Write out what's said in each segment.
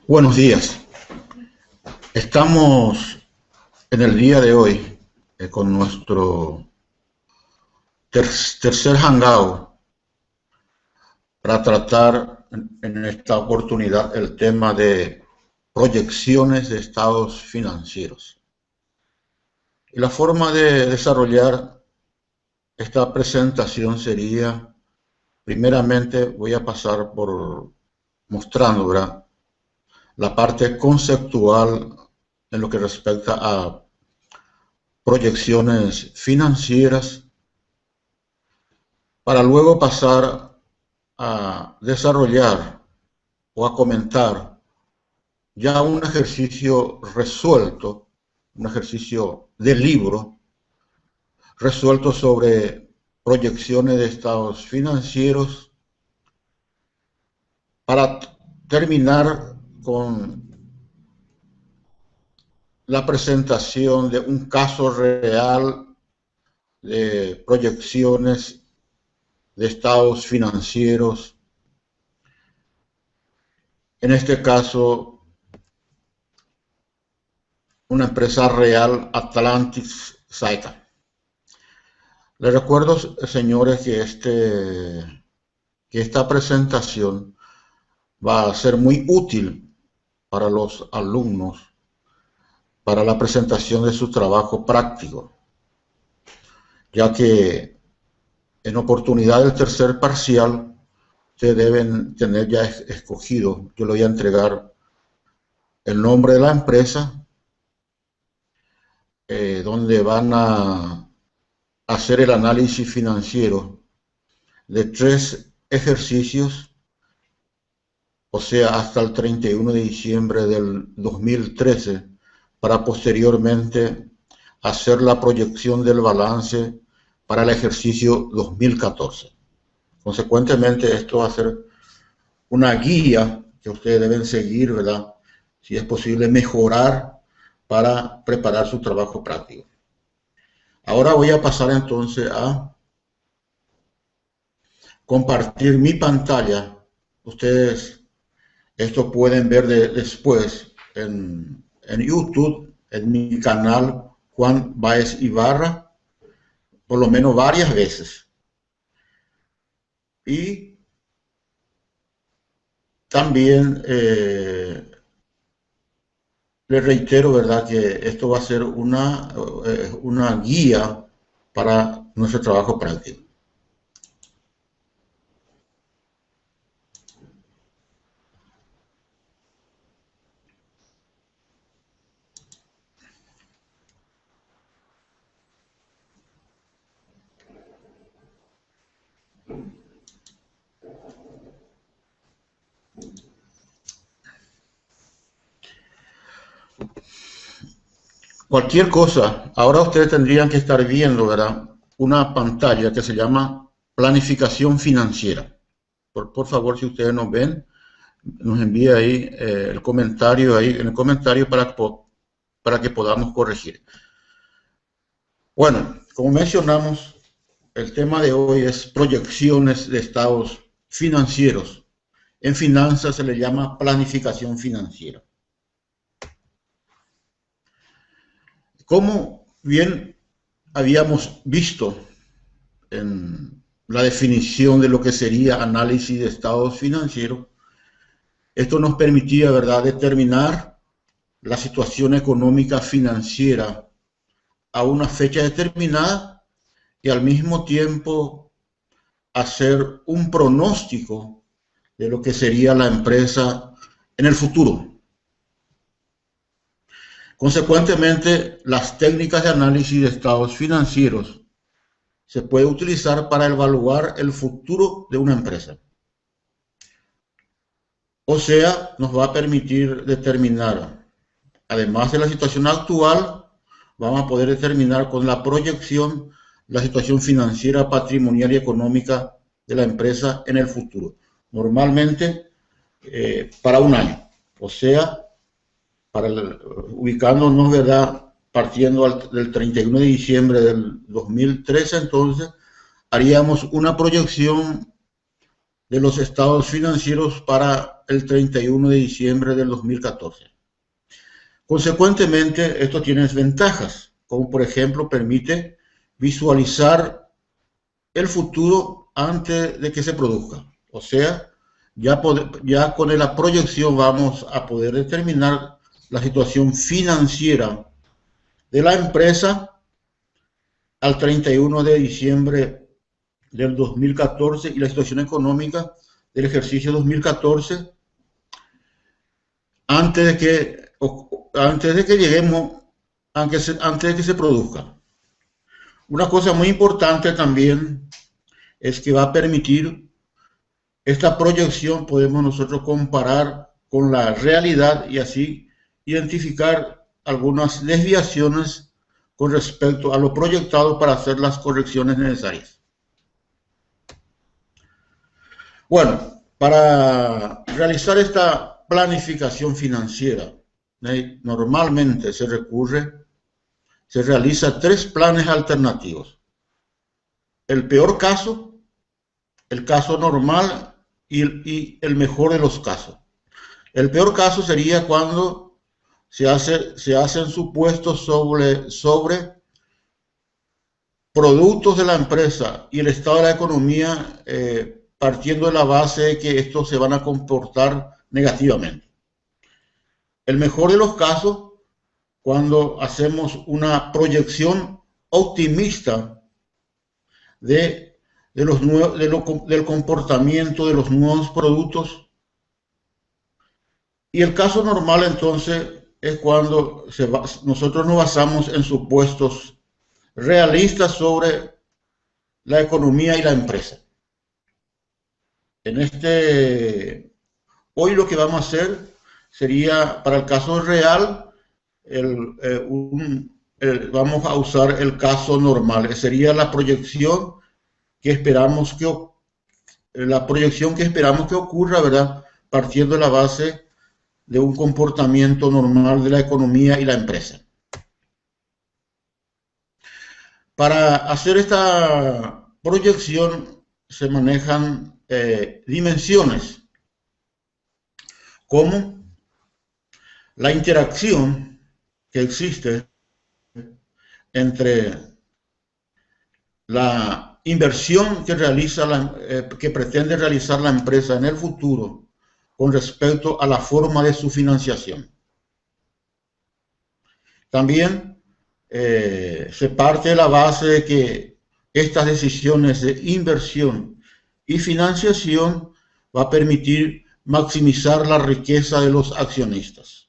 Buenos días. Estamos en el día de hoy con nuestro tercer hangout para tratar en esta oportunidad el tema de proyecciones de estados financieros. Y la forma de desarrollar esta presentación sería, primeramente voy a pasar por mostrando, ¿verdad?, la parte conceptual en lo que respecta a proyecciones financieras, para luego pasar a desarrollar o a comentar ya un ejercicio resuelto, un ejercicio de libro resuelto sobre proyecciones de estados financieros, para terminar con la presentación de un caso real de proyecciones de estados financieros, en este caso una empresa real, Atlantis Saika. Les recuerdo, señores, que esta presentación va a ser muy útil para los alumnos para la presentación de su trabajo práctico, ya que en oportunidad del tercer parcial ustedes deben tener ya escogido. Yo le voy a entregar el nombre de la empresa, donde van a hacer el análisis financiero de 3 ejercicios, o sea, hasta el 31 de diciembre del 2013, para posteriormente hacer la proyección del balance para el ejercicio 2014. Consecuentemente, esto va a ser una guía que ustedes deben seguir, ¿verdad?, si es posible mejorar para preparar su trabajo práctico. Ahora voy a pasar entonces a compartir mi pantalla. Ustedes esto pueden ver después en YouTube, en mi canal Juan Báez Ibarra, por lo menos varias veces. Y también les reitero, ¿verdad?, que esto va a ser una guía para nuestro trabajo práctico. Cualquier cosa, ahora ustedes tendrían que estar viendo, ¿verdad?, una pantalla que se llama planificación financiera. Por favor, si ustedes nos ven, nos envía ahí el comentario, ahí en el comentario, para que podamos corregir. Bueno, como mencionamos, el tema de hoy es proyecciones de estados financieros. En finanzas se le llama planificación financiera. Como bien habíamos visto en la definición de lo que sería análisis de estados financieros, esto nos permitía, ¿verdad?, determinar la situación económica financiera a una fecha determinada y al mismo tiempo hacer un pronóstico de lo que sería la empresa en el futuro. Consecuentemente, las técnicas de análisis de estados financieros se puede utilizar para evaluar el futuro de una empresa. O sea, nos va a permitir determinar, además de la situación actual, vamos a poder determinar con la proyección la situación financiera, patrimonial y económica de la empresa en el futuro. Normalmente para un año. O sea, ubicándonos, ¿verdad?, partiendo del 31 de diciembre del 2013, entonces haríamos una proyección de los estados financieros para el 31 de diciembre del 2014. Consecuentemente, esto tiene ventajas, como por ejemplo permite visualizar el futuro antes de que se produzca. O sea, ya con la proyección vamos a poder determinar la situación financiera de la empresa al 31 de diciembre del 2014 y la situación económica del ejercicio 2014 antes de que lleguemos, antes de que se produzca. Una cosa muy importante también es que va a permitir esta proyección, podemos nosotros comparar con la realidad y así identificar algunas desviaciones con respecto a lo proyectado para hacer las correcciones necesarias. Bueno, para realizar esta planificación financiera, normalmente se realiza 3 planes alternativos. El peor caso, el caso normal y el mejor de los casos. El peor caso sería cuando se hacen supuestos sobre productos de la empresa y el estado de la economía, partiendo de la base de que estos se van a comportar negativamente. El mejor de los casos, cuando hacemos una proyección optimista del comportamiento de los nuevos productos. Y el caso normal entonces es cuando nosotros nos basamos en supuestos realistas sobre la economía y la empresa. Hoy lo que vamos a hacer sería, para el caso real, vamos a usar el caso normal, que sería la proyección que esperamos que ocurra, ¿verdad? Partiendo de la base de un comportamiento normal de la economía y la empresa. Para hacer esta proyección se manejan dimensiones, como la interacción que existe entre la inversión que pretende realizar la empresa en el futuro con respecto a la forma de su financiación. También se parte de la base de que estas decisiones de inversión y financiación va a permitir maximizar la riqueza de los accionistas.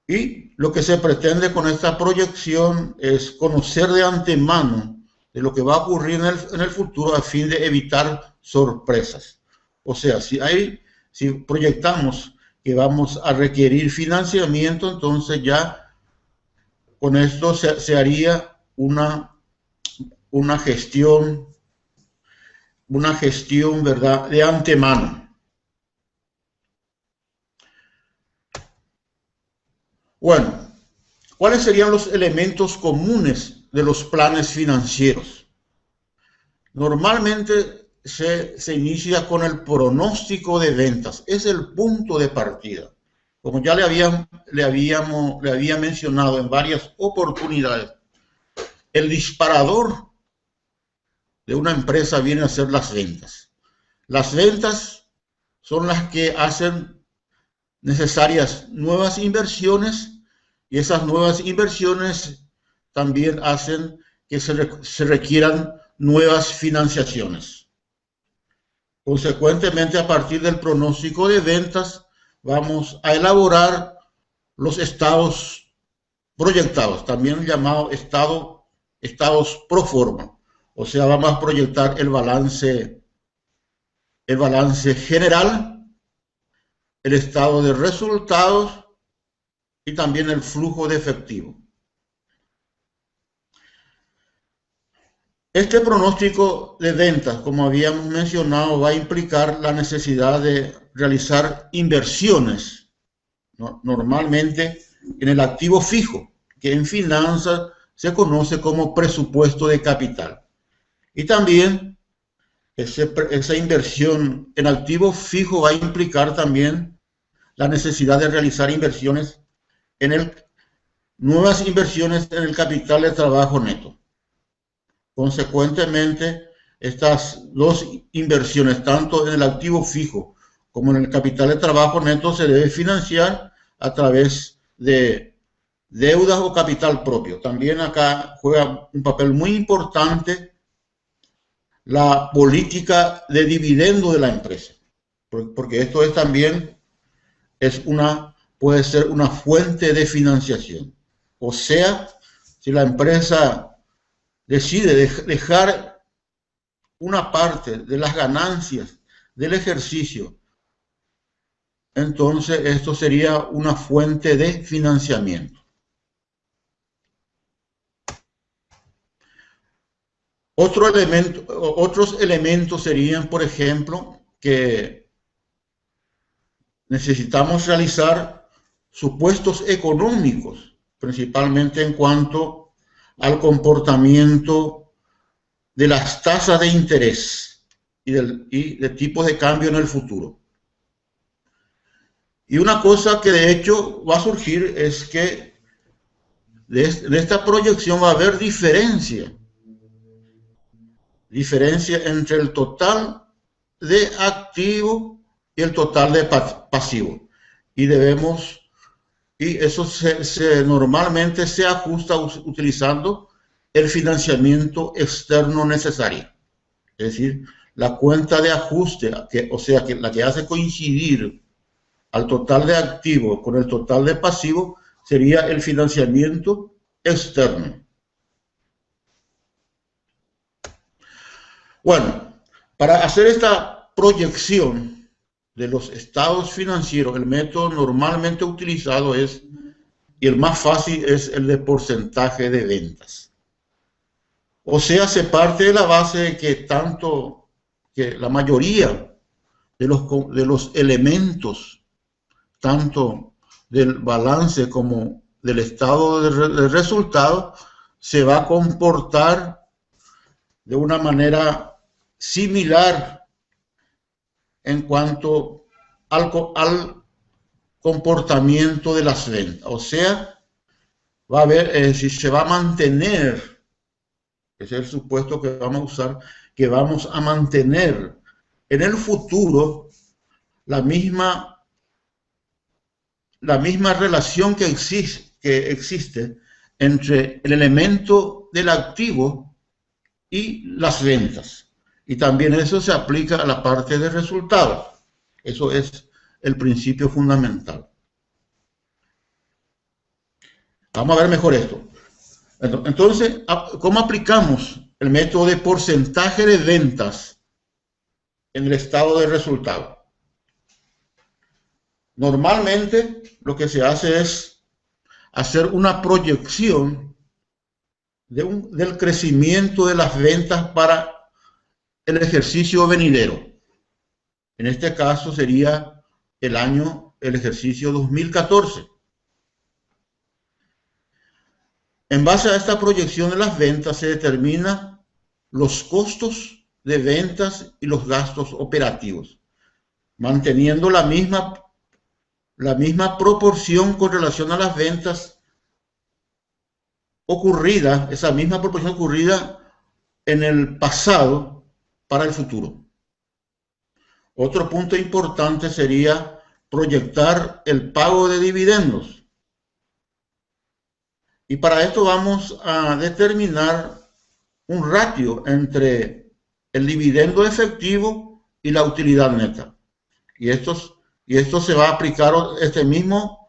Y lo que se pretende con esta proyección es conocer de antemano de lo que va a ocurrir en el futuro a fin de evitar sorpresas. O sea, si proyectamos que vamos a requerir financiamiento, entonces ya con esto se haría una gestión, ¿verdad?, de antemano. Bueno, ¿cuáles serían los elementos comunes de los planes financieros? Normalmente se inicia con el pronóstico de ventas. Es el punto de partida. Como ya le había mencionado en varias oportunidades, el disparador de una empresa viene a ser las ventas. Las ventas son las que hacen necesarias nuevas inversiones, y esas nuevas inversiones también hacen que se requieran nuevas financiaciones. Consecuentemente, a partir del pronóstico de ventas, vamos a elaborar los estados proyectados, también llamados estados pro forma. O sea, vamos a proyectar el balance general, el estado de resultados y también el flujo de efectivo. Este pronóstico de ventas, como habíamos mencionado, va a implicar la necesidad de realizar inversiones, normalmente en el activo fijo, que en finanzas se conoce como presupuesto de capital. Y también esa inversión en activo fijo va a implicar también la necesidad de realizar nuevas inversiones en el capital de trabajo neto. Consecuentemente, estas dos inversiones, tanto en el activo fijo como en el capital de trabajo neto, se debe financiar a través de deudas o capital propio. También acá juega un papel muy importante la política de dividendo de la empresa, porque esto es también puede ser una fuente de financiación. O sea, si la empresa decide dejar una parte de las ganancias del ejercicio, entonces esto sería una fuente de financiamiento. Otros elementos serían, por ejemplo, que necesitamos realizar supuestos económicos, principalmente en cuanto al comportamiento de las tasas de interés y de tipos de cambio en el futuro. Y una cosa que de hecho va a surgir es que de esta proyección va a haber diferencia entre el total de activo y el total de pasivo. Y eso normalmente se ajusta utilizando el financiamiento externo necesario. Es decir, la cuenta de ajuste, o sea, la que hace coincidir al total de activo con el total de pasivo, sería el financiamiento externo. Bueno, para hacer esta proyección de los estados financieros, el método normalmente utilizado y el más fácil es el de porcentaje de ventas. O sea, se parte de la base de que la mayoría de los elementos, tanto del balance como del estado de resultado, se va a comportar de una manera similar en cuanto al comportamiento de las ventas. O sea, va a haber, si se va a mantener, ese es el supuesto que vamos a usar, que vamos a mantener en el futuro la misma relación que existe entre el elemento del activo y las ventas. Y también eso se aplica a la parte de resultados. Eso es el principio fundamental. Vamos a ver mejor esto. Entonces, ¿cómo aplicamos el método de porcentaje de ventas en el estado de resultado? Normalmente lo que se hace es hacer una proyección del crecimiento de las ventas para el ejercicio venidero. En este caso sería el ejercicio 2014. En base a esta proyección de las ventas se determinan los costos de ventas y los gastos operativos, manteniendo la misma proporción con relación a las ventas esa misma proporción ocurrida en el pasado para el futuro. Otro punto importante sería proyectar el pago de dividendos. Y para esto vamos a determinar un ratio entre el dividendo efectivo y la utilidad neta. Y esto se va a aplicar, este mismo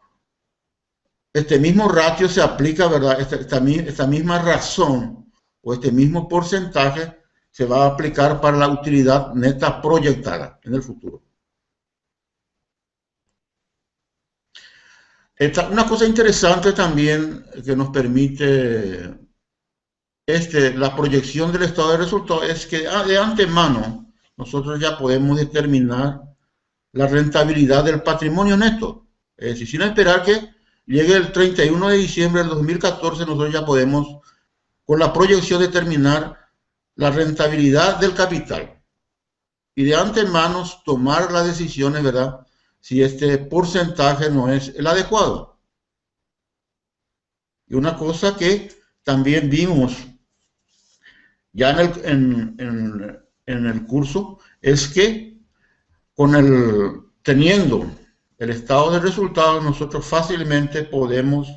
ratio se aplica, ¿verdad? Esta misma razón o este mismo porcentaje se va a aplicar para la utilidad neta proyectada en el futuro. Una cosa interesante también que nos permite la proyección del estado de resultados es que de antemano nosotros ya podemos determinar la rentabilidad del patrimonio neto. Es decir, sin esperar que llegue el 31 de diciembre del 2014, nosotros ya podemos, con la proyección, determinar la rentabilidad del capital. y de antemano tomar las decisiones, ¿verdad? Si este porcentaje no es el adecuado. Y una cosa que también vimos ya en el curso es que teniendo el estado de resultados, nosotros fácilmente podemos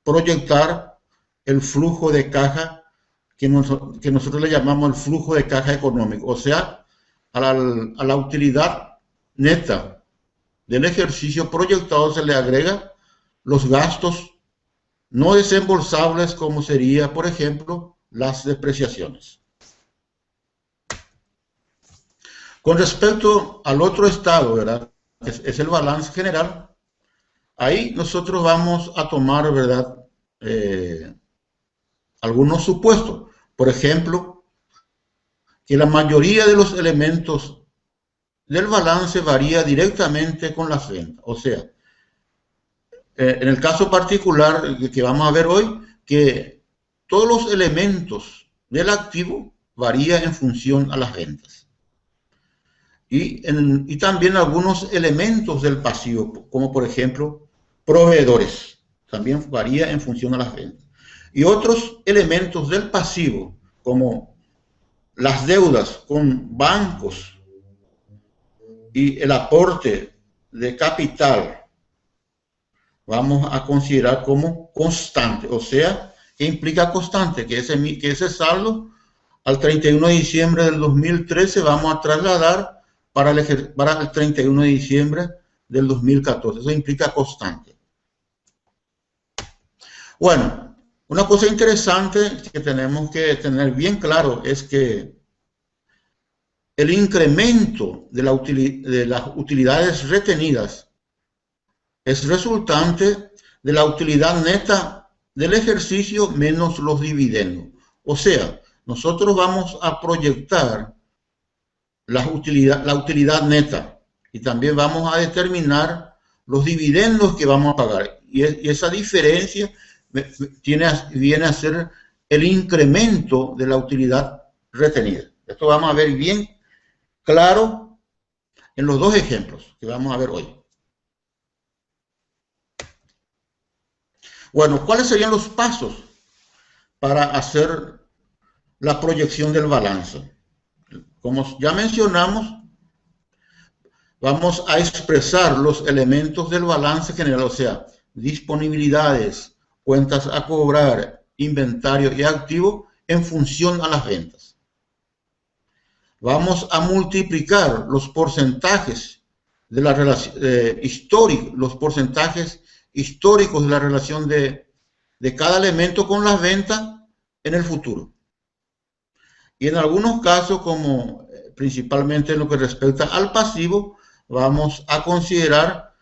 proyectar el flujo de caja que nosotros le llamamos el flujo de caja económico, o sea, a la utilidad neta del ejercicio proyectado se le agrega los gastos no desembolsables, como sería, por ejemplo, las depreciaciones. Con respecto al otro estado, ¿verdad? Es el balance general. Ahí nosotros vamos a tomar, ¿verdad? Algunos supuestos. Por ejemplo, que la mayoría de los elementos del balance varía directamente con las ventas. O sea, en el caso particular que vamos a ver hoy, que todos los elementos del activo varían en función a las ventas. Y también algunos elementos del pasivo, como por ejemplo proveedores, también varía en función a las ventas. Y otros elementos del pasivo, como las deudas con bancos y el aporte de capital, vamos a considerar como constante, o sea, que implica constante, que ese saldo al 31 de diciembre del 2013 vamos a trasladar para el 31 de diciembre del 2014. Eso implica constante. Bueno, una cosa interesante que tenemos que tener bien claro es que el incremento de las utilidades retenidas es resultante de la utilidad neta del ejercicio menos los dividendos. O sea, nosotros vamos a proyectar la utilidad neta y también vamos a determinar los dividendos que vamos a pagar. Y esa diferencia viene a ser el incremento de la utilidad retenida. Esto vamos a ver bien claro en los dos ejemplos que vamos a ver hoy. Bueno, ¿cuáles serían los pasos para hacer la proyección del balance? Como ya mencionamos, vamos a expresar los elementos del balance general, o sea, disponibilidades, cuentas a cobrar, inventario y activo en función a las ventas. Vamos a multiplicar los porcentajes de la relación los porcentajes históricos de la relación de cada elemento con las ventas en el futuro. Y en algunos casos, como principalmente en lo que respecta al pasivo, vamos a considerar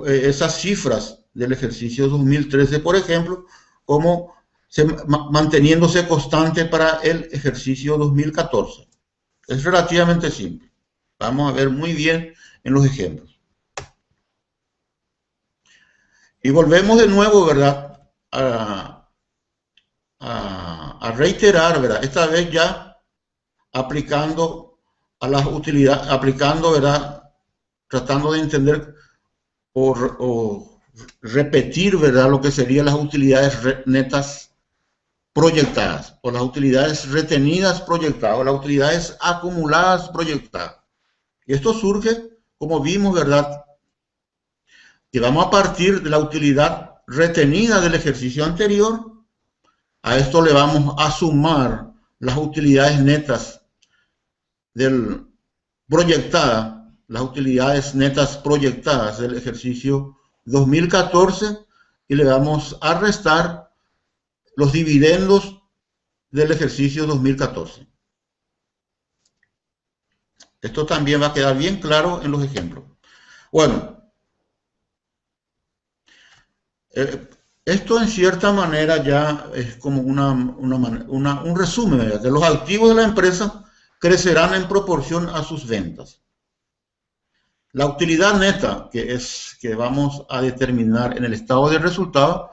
esas cifras del ejercicio 2013, por ejemplo, como manteniéndose constante para el ejercicio 2014. Es relativamente simple. Vamos a ver muy bien en los ejemplos. Y volvemos de nuevo, ¿verdad? A reiterar, ¿verdad? Esta vez ya aplicando a las utilidades, ¿verdad? Tratando de entender o repetir, ¿verdad? Lo que serían las utilidades netas proyectadas, o las utilidades retenidas proyectadas, o las utilidades acumuladas proyectadas. Y esto surge, como vimos, ¿verdad? Que vamos a partir de la utilidad retenida del ejercicio anterior. A esto le vamos a sumar las utilidades netas las utilidades netas proyectadas del ejercicio 2014 y le vamos a restar los dividendos del ejercicio 2014. Esto también va a quedar bien claro en los ejemplos. Bueno, esto en cierta manera ya es como un resumen, ¿verdad? De los activos de la empresa crecerán en proporción a sus ventas. La utilidad neta, que vamos a determinar en el estado de resultado,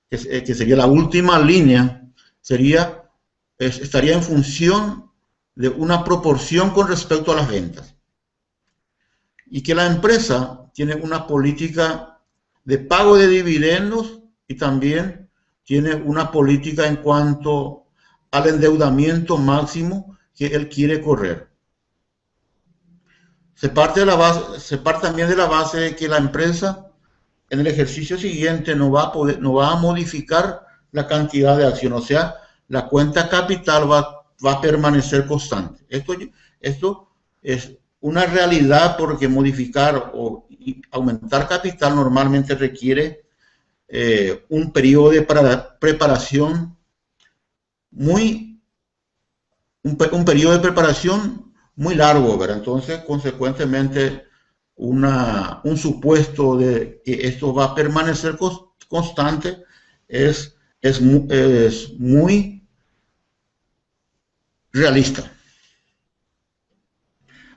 que sería la última línea, estaría en función de una proporción con respecto a las ventas. Y que la empresa tiene una política de pago de dividendos y también tiene una política en cuanto al endeudamiento máximo que él quiere correr. Se parte también de la base de que la empresa en el ejercicio siguiente no va a modificar la cantidad de acción, o sea, la cuenta capital va a permanecer constante. Esto es una realidad porque modificar o aumentar capital normalmente requiere un periodo de preparación un periodo de preparación muy largo, ¿verdad? Entonces, consecuentemente, un supuesto de que esto va a permanecer constante es muy realista.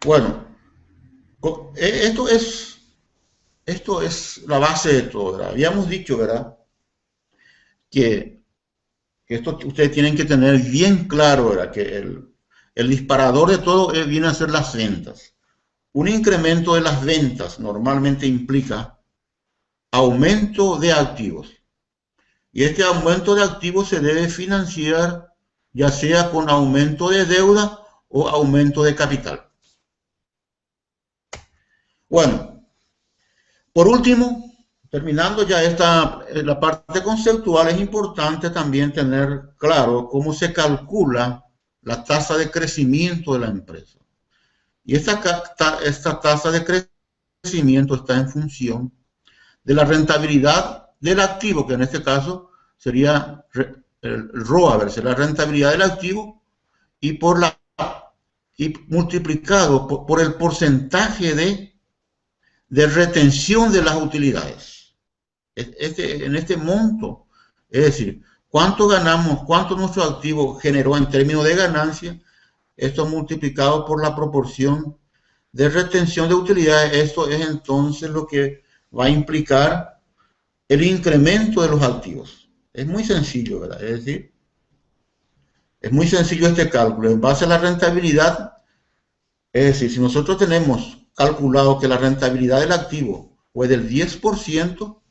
Bueno, esto es la base de todo, ¿verdad? Habíamos dicho, ¿verdad? Que esto ustedes tienen que tener bien claro, ¿verdad? Que el disparador de todo viene a ser las ventas. Un incremento de las ventas normalmente implica aumento de activos. Y este aumento de activos se debe financiar ya sea con aumento de deuda o aumento de capital. Bueno, por último, terminando ya la parte conceptual, es importante también tener claro cómo se calcula la tasa de crecimiento de la empresa. Y esta tasa de crecimiento está en función de la rentabilidad del activo, que en este caso sería el ROA, la rentabilidad del activo, y multiplicado por el porcentaje de retención de las utilidades. En este monto, es decir, cuánto ganamos, cuánto nuestro activo generó en términos de ganancia, esto multiplicado por la proporción de retención de utilidades, esto es entonces lo que va a implicar el incremento de los activos. Es muy sencillo, ¿verdad? Es decir, es muy sencillo este cálculo. En base a la rentabilidad, es decir, si nosotros tenemos calculado que la rentabilidad del activo fue del 10%,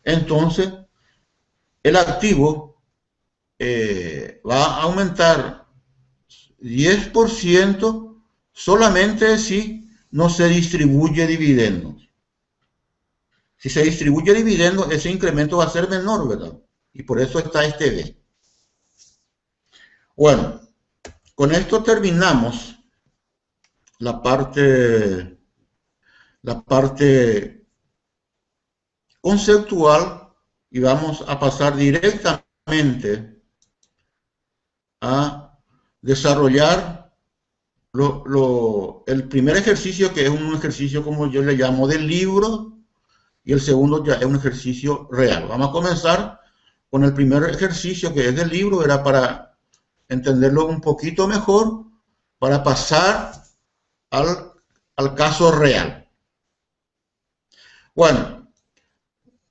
entonces el activo va a aumentar 10% solamente si no se distribuye dividendos. Si se distribuye dividendos, ese incremento va a ser menor, ¿verdad? Y por eso está este B. Bueno, con esto terminamos la parte conceptual y vamos a pasar directamente a desarrollar el primer ejercicio, que es un ejercicio como yo le llamo del libro, y el segundo ya es un ejercicio real. Vamos a comenzar con el primer ejercicio, que es del libro, era para entenderlo un poquito mejor, para pasar al caso real. Bueno,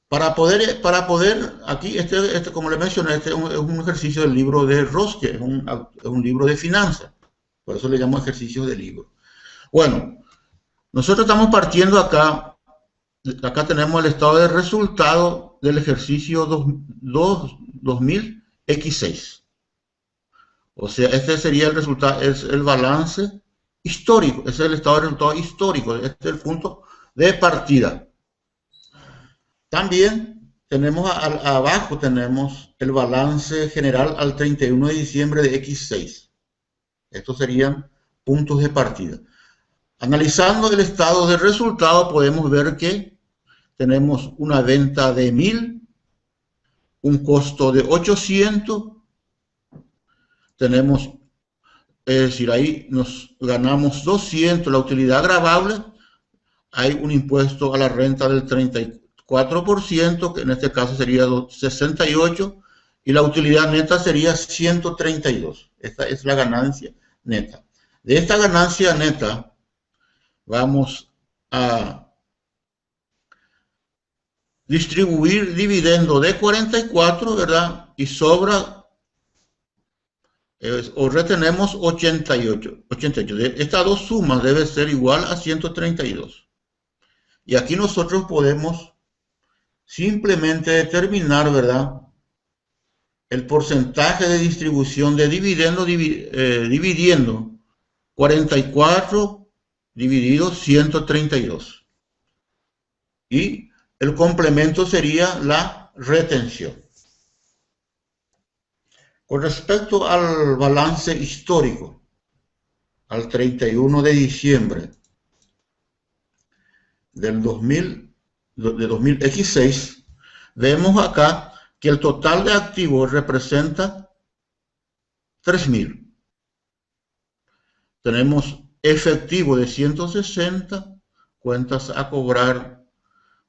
para poder aquí, como le mencioné, este es un ejercicio del libro de Roske, es un libro de finanzas, por eso le llamo ejercicio de libro. Bueno, nosotros estamos partiendo acá tenemos el estado de resultado del ejercicio 2000X6. O sea, este sería el resultado, es el balance histórico, es el estado de resultado histórico, este es el punto de partida. También tenemos abajo tenemos el balance general al 31 de diciembre de X6. Estos serían puntos de partida. Analizando el estado de resultado podemos ver que tenemos una venta de 1000, un costo de 800, tenemos, es decir, ahí nos ganamos 200, la utilidad gravable, hay un impuesto a la renta del 34%, que en este caso sería 68, y la utilidad neta sería 132. Esta es la ganancia neta. De esta ganancia neta vamos a distribuir dividendo de 44, ¿verdad? Y sobra o retenemos 88. Estas dos sumas deben ser igual a 132. Y aquí nosotros podemos simplemente determinar, ¿verdad?, el porcentaje de distribución de dividendo dividiendo 44 dividido 132. Y el complemento sería la retención. Con respecto al balance histórico, al 31 de diciembre del 2016, vemos acá que el total de activos representa 3.000. Tenemos efectivo de 160, cuentas a cobrar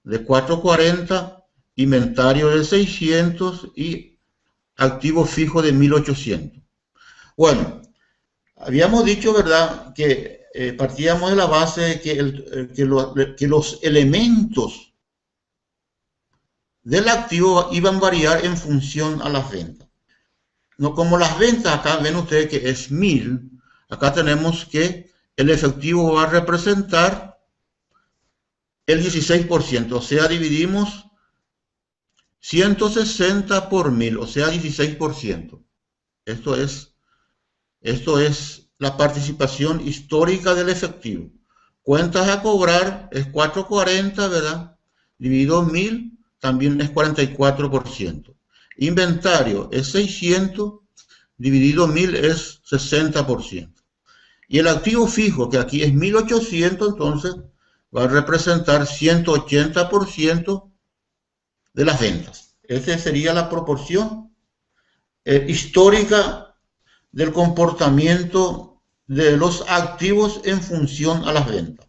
de 440, inventario de 600 y activo fijo de 1.800. Bueno, habíamos dicho, ¿verdad?, que partíamos de la base de que los elementos del activo iban a variar en función a las ventas. No, como las ventas acá ven ustedes que es 1.000, acá tenemos que el efectivo va a representar el 16%, o sea, dividimos 160 por 1.000, o sea, 16%. Esto es la participación histórica del efectivo. Cuentas a cobrar es 440, ¿verdad? Dividido 1.000, también es 44%. Inventario es 600, dividido 1.000 es 60%. Y el activo fijo, que aquí es 1.800, entonces va a representar 180% de las ventas. Esa sería la proporción histórica del comportamiento de los activos en función a las ventas.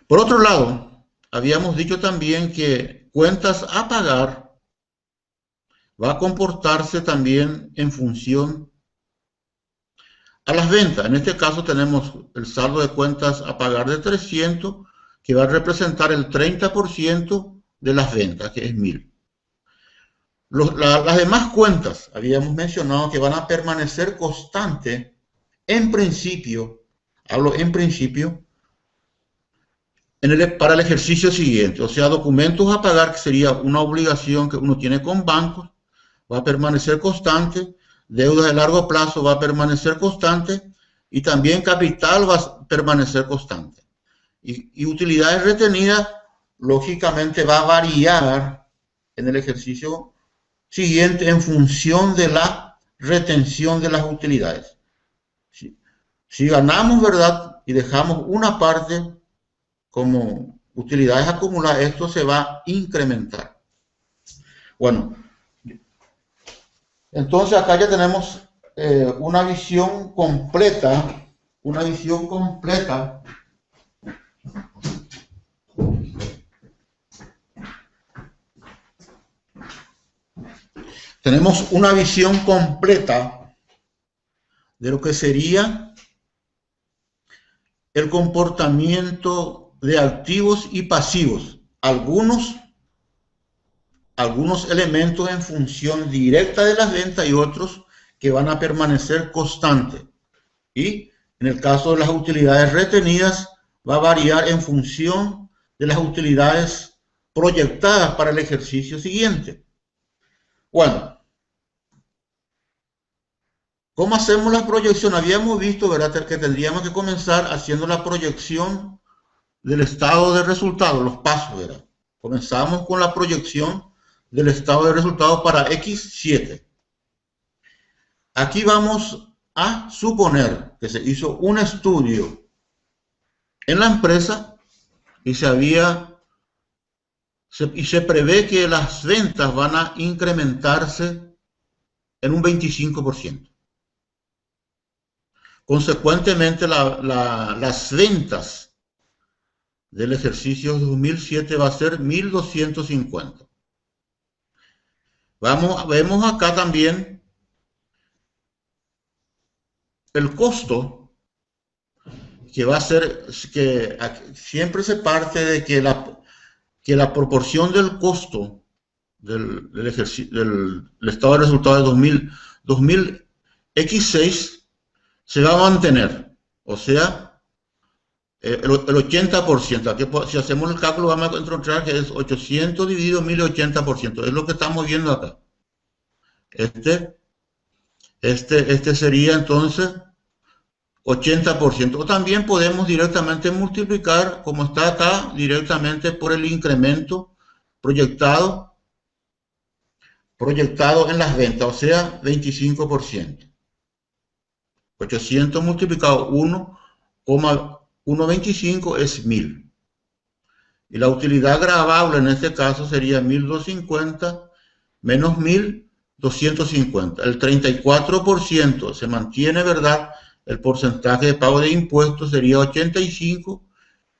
Por otro lado, habíamos dicho también que cuentas a pagar va a comportarse también en función a las ventas. En este caso tenemos el saldo de cuentas a pagar de 300, que va a representar el 30% de las ventas, que es 1.000. Las demás cuentas, habíamos mencionado que van a permanecer constantes en principio, hablo en principio, para el ejercicio siguiente. O sea, documentos a pagar, que sería una obligación que uno tiene con bancos, va a permanecer constante. Deudas de largo plazo va a permanecer constante. Y también capital va a permanecer constante. Y utilidades retenidas, lógicamente, va a variar en el ejercicio siguiente en función de la retención de las utilidades. Si ganamos, ¿verdad?, y dejamos una parte como utilidades acumuladas, esto se va a incrementar. Bueno, entonces acá ya tenemos una visión completa, tenemos una visión completa de lo que sería el comportamiento de activos y pasivos. Algunos elementos en función directa de las ventas y otros que van a permanecer constantes. Y en el caso de las utilidades retenidas, va a variar en función de las utilidades proyectadas para el ejercicio siguiente. Bueno, ¿cómo hacemos la proyección? Habíamos visto, ¿verdad?, que tendríamos que comenzar haciendo la proyección del estado de resultados, los pasos, ¿verdad? Comenzamos con la proyección del estado de resultados para X7. Aquí vamos a suponer que se hizo un estudio en la empresa y se prevé que las ventas van a incrementarse en un 25%. Consecuentemente, las ventas del ejercicio 2007 va a ser 1.250. Vemos acá también el costo, que va a ser, que siempre se parte de que la proporción del costo del estado de resultados de 2000X6 se va a mantener, o sea, el 80%. Aquí, si hacemos el cálculo vamos a encontrar que es 800 dividido 1000, 80%, es lo que estamos viendo acá. Este sería entonces 80%. O también podemos directamente multiplicar, como está acá, directamente por el incremento proyectado en las ventas, o sea, 25%. 800 multiplicado 1,125 es 1000. Y la utilidad gravable en este caso sería 1250 menos 1250. El 34% se mantiene, ¿verdad? El porcentaje de pago de impuestos sería 85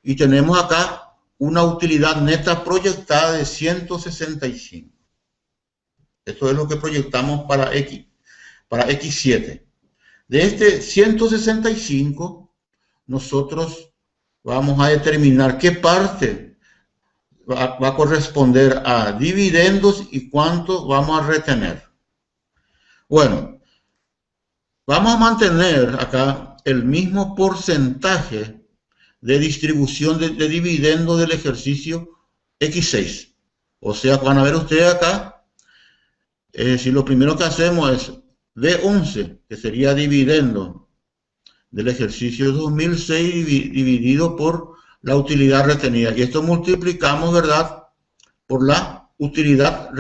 y tenemos acá una utilidad neta proyectada de 165. Esto es lo que proyectamos para X7. De este 165, nosotros vamos a determinar qué parte va a corresponder a dividendos y cuánto vamos a retener. Bueno, vamos a mantener acá el mismo porcentaje de distribución de dividendos del ejercicio X6. O sea, van a ver ustedes acá, si lo primero que hacemos es B11, que sería dividendo del ejercicio 2006 dividido por la utilidad retenida. Y esto multiplicamos, ¿verdad?, por la utilidad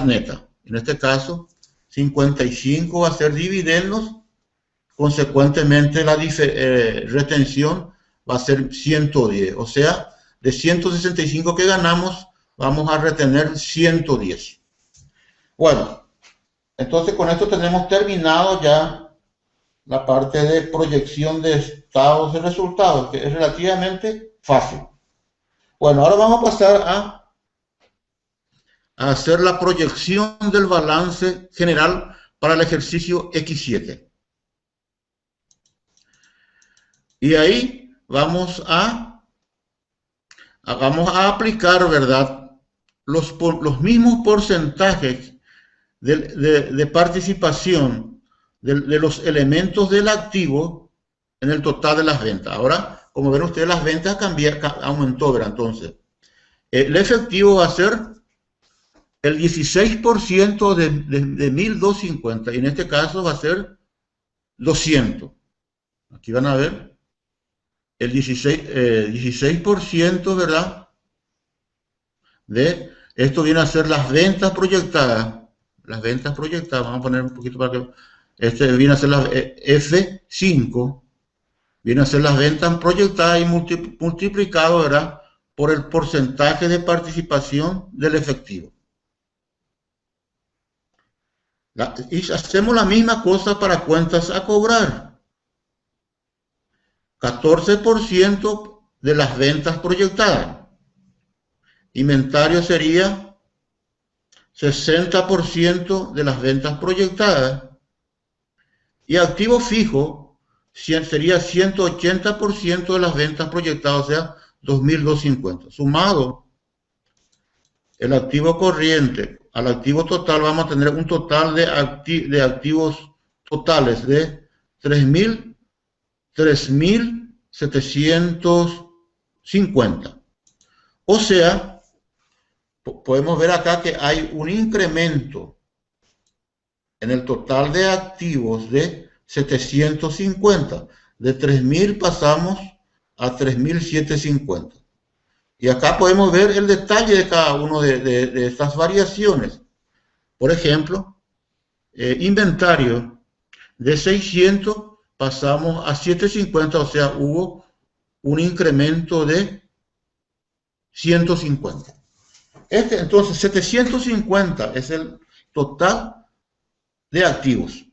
neta. En este caso, 55 va a ser dividendos, consecuentemente la retención va a ser 110. O sea, de 165 que ganamos, vamos a retener 110. Bueno, entonces con esto tenemos terminado ya la parte de proyección de estados de resultados, que es relativamente fácil. Bueno, ahora vamos a pasar a hacer la proyección del balance general para el ejercicio X7. Y ahí vamos a aplicar, ¿verdad?, los mismos porcentajes de participación de los elementos del activo en el total de las ventas. Ahora, como ven ustedes, las ventas aumentó, ¿verdad? Entonces, el efectivo va a ser el 16% de 1250, y en este caso va a ser 200. Aquí van a ver el 16%, ¿verdad? De esto viene a ser las ventas proyectadas. Las ventas proyectadas, vamos a poner un poquito para que viene a ser las F5, viene a ser las ventas proyectadas y multiplicado, ¿verdad?, por el porcentaje de participación del efectivo. Y hacemos la misma cosa para cuentas a cobrar. 14% de las ventas proyectadas. Inventario sería 60% de las ventas proyectadas. Y activo fijo sería 180% de las ventas proyectadas, o sea, 2.250. Sumado el activo corriente al activo total, vamos a tener un total de activos totales de 3.750. O sea, podemos ver acá que hay un incremento en el total de activos de 750. De 3.000 pasamos a 3.750. Y acá podemos ver el detalle de cada uno de estas variaciones. Por ejemplo, inventario de 600 pasamos a 750, o sea, hubo un incremento de 150. Entonces, 750 es el total de activos.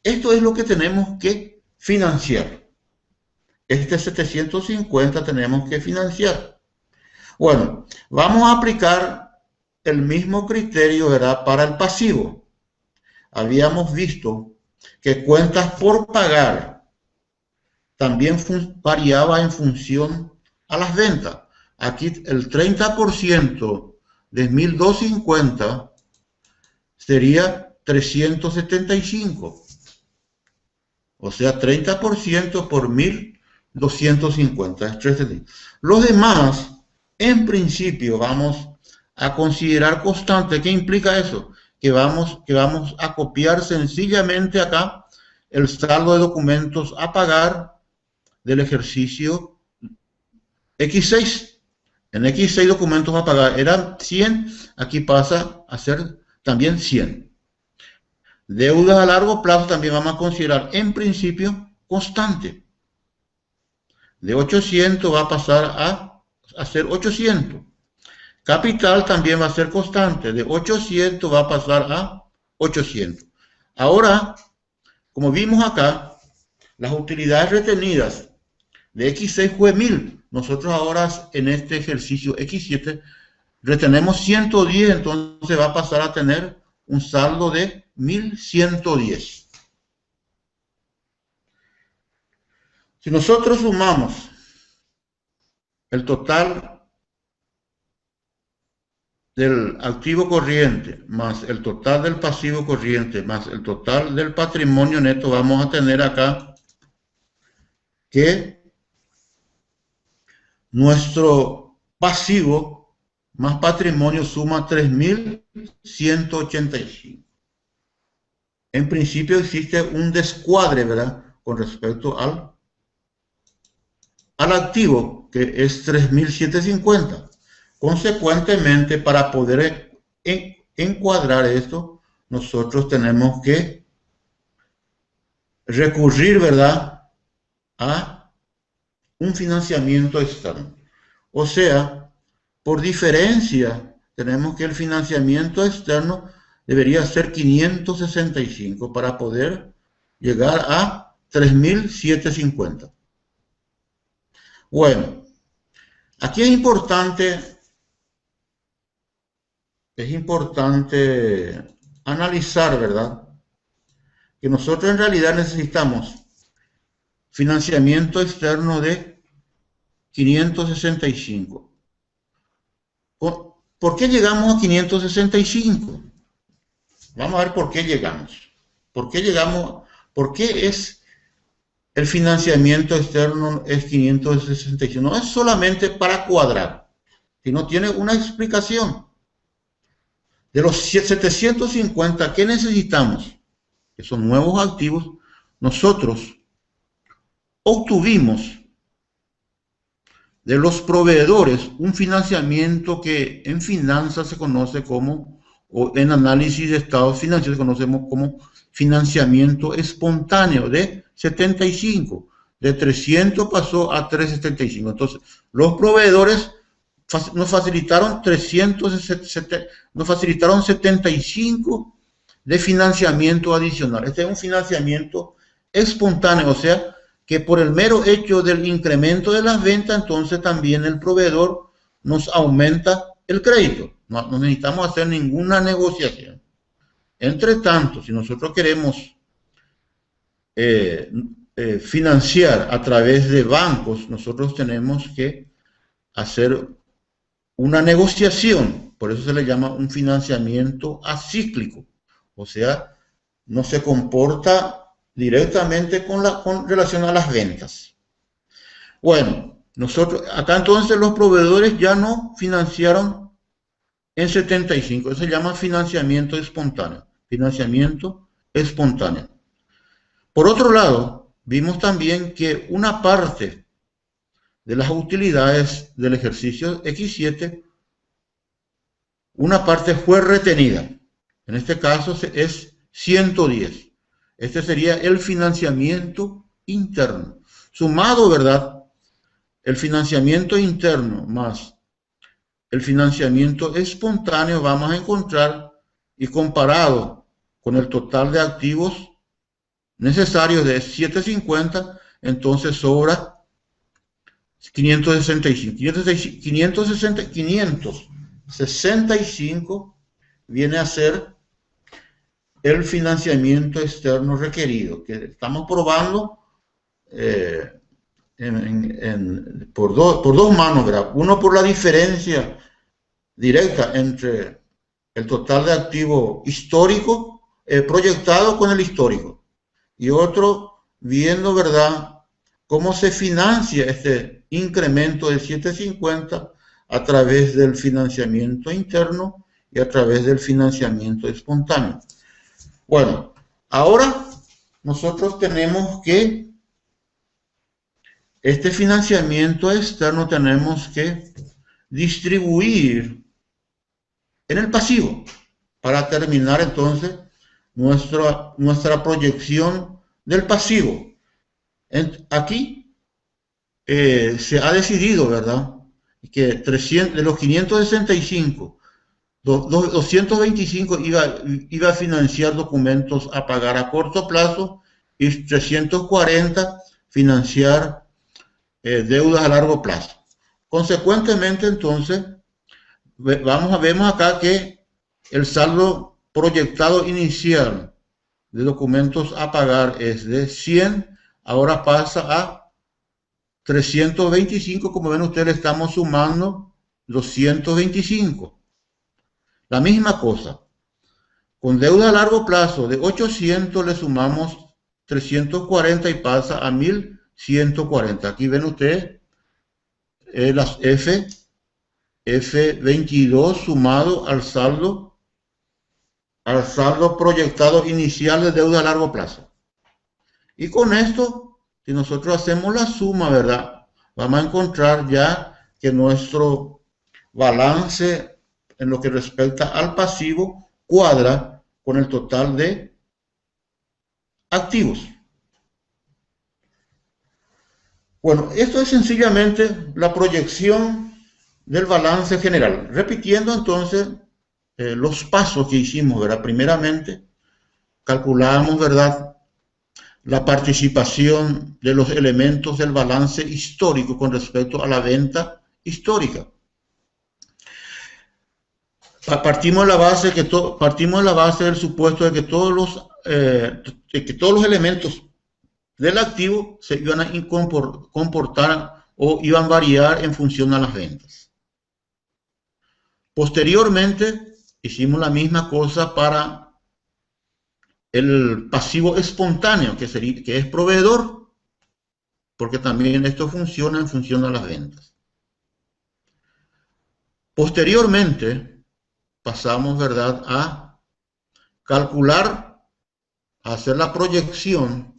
Esto es lo que tenemos que financiar. 750 tenemos que financiar. Bueno, vamos a aplicar el mismo criterio, ¿verdad?, para el pasivo. Habíamos visto que cuentas por pagar también variaba en función a las ventas. Aquí el 30% de 1.250 sería 375. O sea, 30% por 1.250. Es 375. Los demás, en principio, vamos a considerar constante. ¿Qué implica eso? Que vamos a copiar sencillamente acá el saldo de documentos a pagar del ejercicio X6. En X6 documentos a pagar eran 100, aquí pasa a ser también 100. Deudas a largo plazo también vamos a considerar en principio constante. De 800 va a pasar a ser 800. Capital también va a ser constante. De 800 va a pasar a 800. Ahora, como vimos acá, las utilidades retenidas de X6 fue 1000. Nosotros ahora en este ejercicio X7 retenemos 110, entonces va a pasar a tener un saldo de 1110. Si nosotros sumamos el total del activo corriente más el total del pasivo corriente más el total del patrimonio neto, vamos a tener acá que nuestro pasivo más patrimonio suma 3.185. En principio existe un descuadre, ¿verdad?, con respecto al activo, que es 3.750. Consecuentemente, para poder encuadrar esto, nosotros tenemos que recurrir, ¿verdad?, a un financiamiento externo. O sea, por diferencia, tenemos que el financiamiento externo debería ser 565 para poder llegar a 3.750. Bueno, aquí es importante analizar, ¿verdad?, que nosotros en realidad necesitamos financiamiento externo de 565. ¿Por qué llegamos a 565? Vamos a ver por qué llegamos. ¿Por qué es el financiamiento externo es 565? No es solamente para cuadrar, sino tiene una explicación. De los 750 que necesitamos, que son nuevos activos, nosotros obtuvimos de los proveedores un financiamiento que en finanzas se conoce como, o en análisis de estados financieros conocemos como financiamiento espontáneo de 75. De 300 pasó a 375. Entonces, los proveedores nos facilitaron 75 de financiamiento adicional. Este es un financiamiento espontáneo, o sea, que por el mero hecho del incremento de las ventas, entonces también el proveedor nos aumenta el crédito. No necesitamos hacer ninguna negociación. Entre tanto, si nosotros queremos financiar a través de bancos, nosotros tenemos que hacer una negociación. Por eso se le llama un financiamiento acíclico. O sea, no se comporta directamente con relación a las ventas. Bueno, acá entonces los proveedores ya no financiaron en 75. Eso se llama financiamiento espontáneo. Financiamiento espontáneo. Por otro lado, vimos también que una parte de las utilidades del ejercicio X7, una parte fue retenida. En este caso es 110. Este sería el financiamiento interno. Sumado, ¿verdad?, el financiamiento interno más el financiamiento espontáneo, vamos a encontrar, y comparado con el total de activos necesarios de 750, entonces sobra 565. 565 viene a ser el financiamiento externo requerido, que estamos probando por dos manos, ¿verdad? Uno por la diferencia directa entre el total de activo histórico, proyectado con el histórico. Y otro, viendo, ¿verdad?, cómo se financia este incremento de 750 a través del financiamiento interno y a través del financiamiento espontáneo. Bueno, ahora nosotros tenemos que, este financiamiento externo tenemos que distribuir en el pasivo para terminar entonces nuestra proyección del pasivo. Aquí se ha decidido, ¿verdad?, que de los 565, 225 iba a financiar documentos a pagar a corto plazo y 340 financiar deudas a largo plazo. Consecuentemente, entonces, vemos acá que el saldo proyectado inicial de documentos a pagar es de 100, ahora pasa a 325, como ven ustedes, le estamos sumando 225. La misma cosa, con deuda a largo plazo de 800 le sumamos 340 y pasa a 1140. Aquí ven ustedes las F22 sumado al saldo proyectado inicial de deuda a largo plazo. Y con esto, si nosotros hacemos la suma, ¿verdad?, vamos a encontrar ya que nuestro balance en lo que respecta al pasivo cuadra con el total de activos. Bueno, esto es sencillamente la proyección del balance general. Repitiendo entonces los pasos que hicimos, ¿verdad? Primeramente, calculamos, ¿verdad?, la participación de los elementos del balance histórico con respecto a la venta histórica. Partimos de la base del supuesto de que todos los elementos del activo se iban a comportar o iban a variar en función a las ventas. Posteriormente, hicimos la misma cosa para el pasivo espontáneo, que es proveedor, porque también esto funciona en función a las ventas. Posteriormente, pasamos, ¿verdad?, a calcular, a hacer la proyección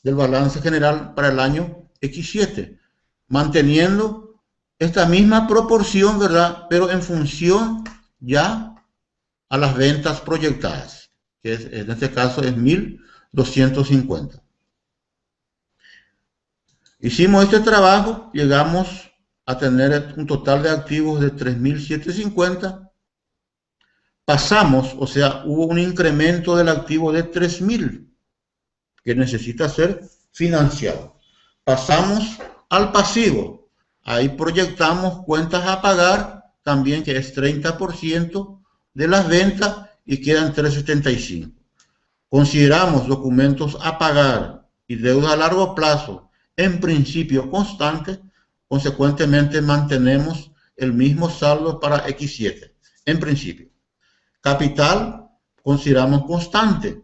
del balance general para el año X7, manteniendo esta misma proporción, ¿verdad?, pero en función ya a las ventas proyectadas, que en este caso es 1250. Hicimos este trabajo, llegamos a tener un total de activos de 3750. Pasamos, o sea, hubo un incremento del activo de 3000 que necesita ser financiado. Pasamos al pasivo. Ahí proyectamos cuentas a pagar también, que es 30% de las ventas, y quedan 375. Consideramos documentos a pagar y deuda a largo plazo en principio constante. Consecuentemente mantenemos el mismo saldo para X7 en principio. Capital consideramos constante,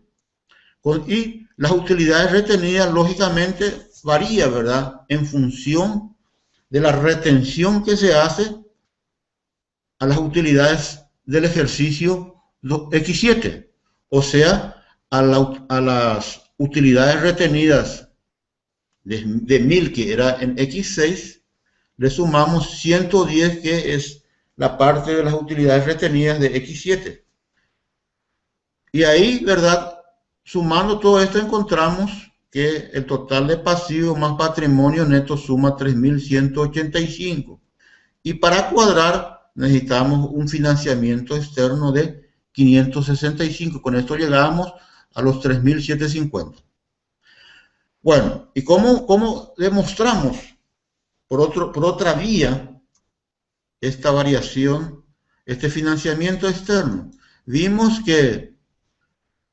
y las utilidades retenidas lógicamente varía, ¿verdad?, en función de la retención que se hace a las utilidades del ejercicio X7, o sea, a las utilidades retenidas de 1000 que era en X6, le sumamos 110 que es la parte de las utilidades retenidas de X7. Y ahí, ¿verdad?, sumando todo esto encontramos que el total de pasivos más patrimonio neto suma 3185. Y para cuadrar necesitamos un financiamiento externo de 565. Con esto llegamos a los 3750. Bueno, ¿y cómo demostramos por otra vía esta variación, este financiamiento externo? Vimos que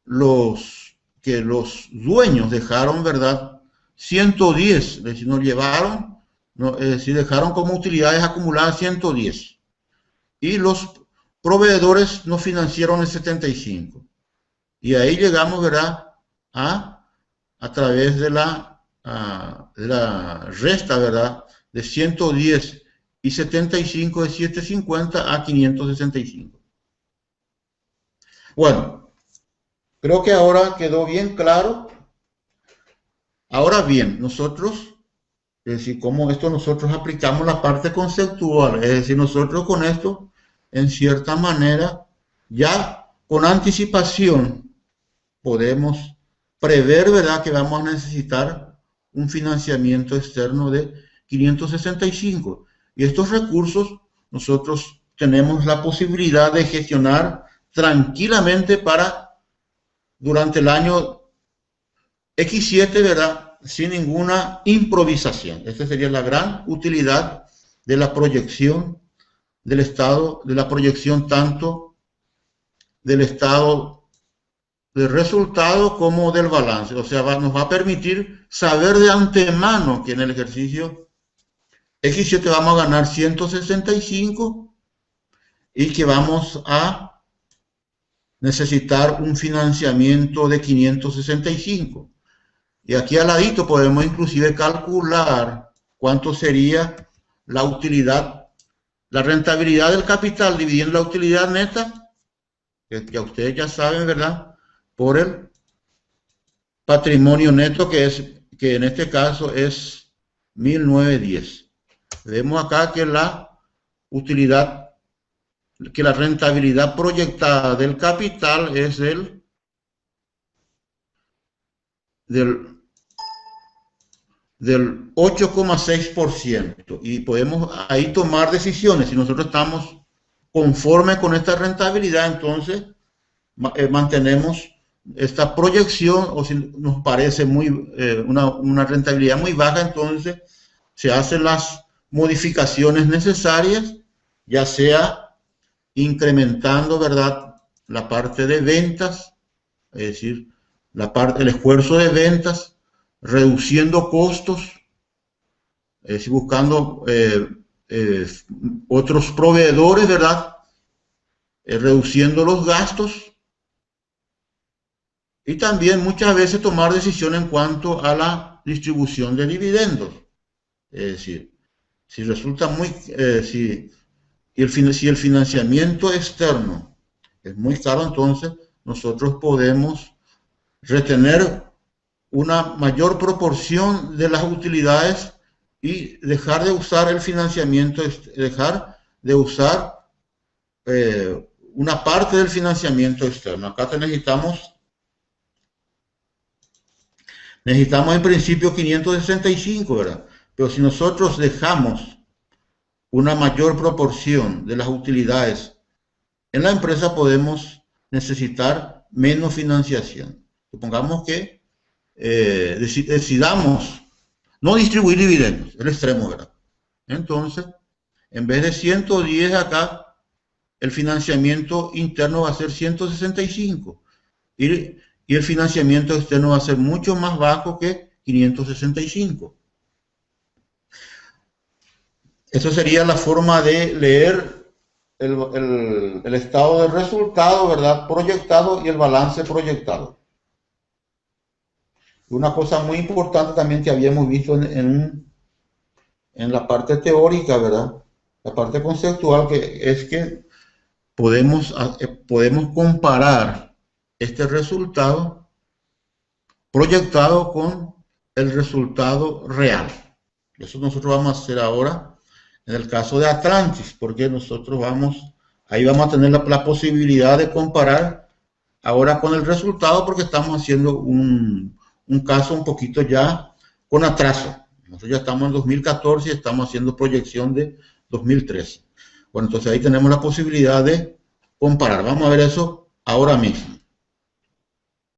los dueños dejaron, ¿verdad?, 110, es decir, nos llevaron, es decir, dejaron como utilidades acumuladas 110. Y los proveedores nos financiaron el 75. Y ahí llegamos, ¿verdad?, a través de la resta, ¿verdad?, de 110 y 75 de 750 a 565. Bueno, creo que ahora quedó bien claro. Ahora bien, nosotros, es decir, cómo esto nosotros aplicamos la parte conceptual, es decir, nosotros con esto, en cierta manera, ya con anticipación, podemos prever, ¿verdad?, que vamos a necesitar un financiamiento externo de 565. Y estos recursos nosotros tenemos la posibilidad de gestionar tranquilamente durante el año X7, ¿verdad?, sin ninguna improvisación. Esta sería la gran utilidad de la proyección del estado, de la proyección tanto del estado de resultado como del balance. O sea, nos va a permitir saber de antemano que en el ejercicio X7 vamos a ganar 165 y que vamos a necesitar un financiamiento de 565. Y aquí al ladito podemos inclusive calcular cuánto sería la utilidad, la rentabilidad del capital dividiendo la utilidad neta, que ustedes ya saben, ¿verdad?, por el patrimonio neto, que en este caso es 1910. Vemos acá que la utilidad, que la rentabilidad proyectada del capital es del 8,6%. Y podemos ahí tomar decisiones. Si nosotros estamos conformes con esta rentabilidad, entonces mantenemos esta proyección, o si nos parece una rentabilidad muy baja, entonces se hacen las modificaciones necesarias, ya sea incrementando, ¿verdad?, la parte de ventas, es decir, el esfuerzo de ventas, reduciendo costos, es decir, buscando otros proveedores, ¿verdad?, reduciendo los gastos, y también muchas veces tomar decisiones en cuanto a la distribución de dividendos. Es decir, si resulta si el financiamiento externo es muy caro, entonces nosotros podemos retener una mayor proporción de las utilidades y dejar de usar el financiamiento, dejar de usar una parte del financiamiento externo. Acá necesitamos en principio 565, ¿verdad? Pero si nosotros dejamos una mayor proporción de las utilidades en la empresa, podemos necesitar menos financiación. Supongamos que decidamos no distribuir dividendos, el extremo, ¿verdad? Entonces, en vez de 110 acá, el financiamiento interno va a ser 165. Y el financiamiento externo va a ser mucho más bajo que 565. Esa sería la forma de leer el estado de resultado, ¿verdad?, proyectado, y el balance proyectado. Una cosa muy importante también que habíamos visto en la parte teórica, ¿verdad?, la parte conceptual, que es que podemos comparar este resultado proyectado con el resultado real. Eso nosotros vamos a hacer ahora en el caso de Atlantis, porque nosotros ahí vamos a tener la posibilidad de comparar ahora con el resultado, porque estamos haciendo un caso un poquito ya con atraso. Nosotros ya estamos en 2014 y estamos haciendo proyección de 2013. Bueno, entonces ahí tenemos la posibilidad de comparar. Vamos a ver eso ahora mismo.